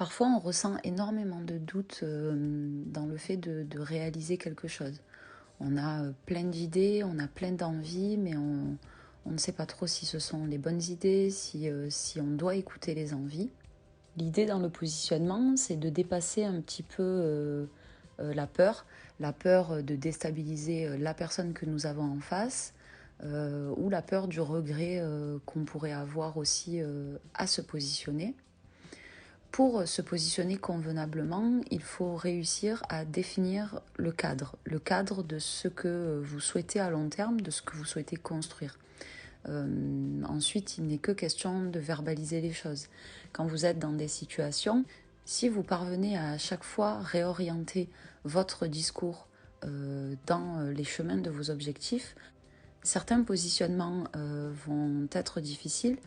Parfois, on ressent énormément de doutes dans le fait de réaliser quelque chose. On a plein d'idées, on a plein d'envies, mais on ne sait pas trop si ce sont les bonnes idées, si on doit écouter les envies. L'idée dans le positionnement, c'est de dépasser un petit peu la peur de déstabiliser la personne que nous avons en face, ou la peur du regret qu'on pourrait avoir aussi à se positionner. Pour se positionner convenablement, il faut réussir à définir le cadre de ce que vous souhaitez à long terme, de ce que vous souhaitez construire. Ensuite, il n'est que question de verbaliser les choses. Quand vous êtes dans des situations, si vous parvenez à chaque fois réorienter votre discours dans les chemins de vos objectifs, certains positionnements vont être difficiles,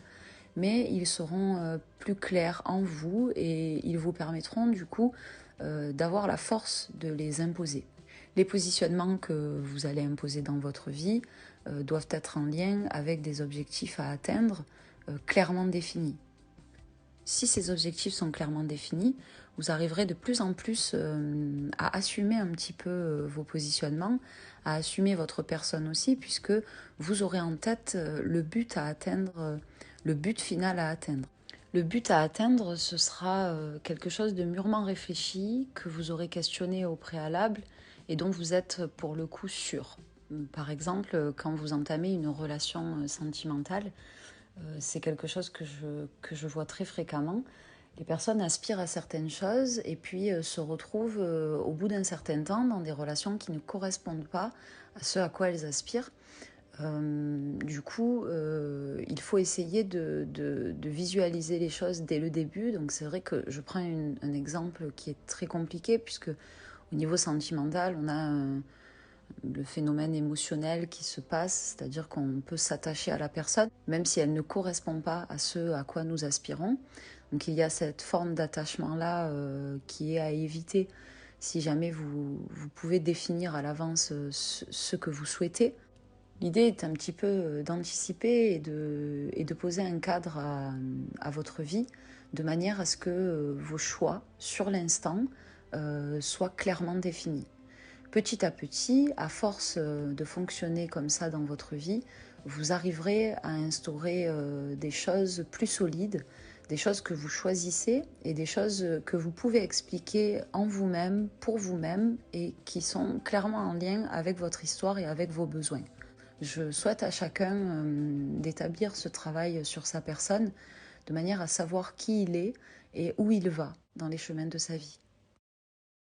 mais ils seront plus clairs en vous et ils vous permettront du coup d'avoir la force de les imposer. Les positionnements que vous allez imposer dans votre vie doivent être en lien avec des objectifs à atteindre clairement définis. Si ces objectifs sont clairement définis, vous arriverez de plus en plus à assumer un petit peu vos positionnements, à assumer votre personne aussi, puisque vous aurez en tête le but à atteindre, le but final à atteindre. Le but à atteindre, ce sera quelque chose de mûrement réfléchi, que vous aurez questionné au préalable et dont vous êtes pour le coup sûr. Par exemple, quand vous entamez une relation sentimentale, c'est quelque chose que je vois très fréquemment. Les personnes aspirent à certaines choses et puis se retrouvent au bout d'un certain temps dans des relations qui ne correspondent pas à ce à quoi elles aspirent. Du coup, il faut essayer de visualiser les choses dès le début. Donc c'est vrai que je prends un exemple qui est très compliqué puisque au niveau sentimental, on a le phénomène émotionnel qui se passe, c'est-à-dire qu'on peut s'attacher à la personne, même si elle ne correspond pas à ce à quoi nous aspirons. Donc il y a cette forme d'attachement-là qui est à éviter si jamais vous pouvez définir à l'avance ce que vous souhaitez. L'idée est un petit peu d'anticiper et de poser un cadre à votre vie de manière à ce que vos choix sur l'instant soient clairement définis. Petit à petit, à force de fonctionner comme ça dans votre vie, vous arriverez à instaurer des choses plus solides, des choses que vous choisissez et des choses que vous pouvez expliquer en vous-même, pour vous-même et qui sont clairement en lien avec votre histoire et avec vos besoins. Je souhaite à chacun d'établir ce travail sur sa personne de manière à savoir qui il est et où il va dans les chemins de sa vie.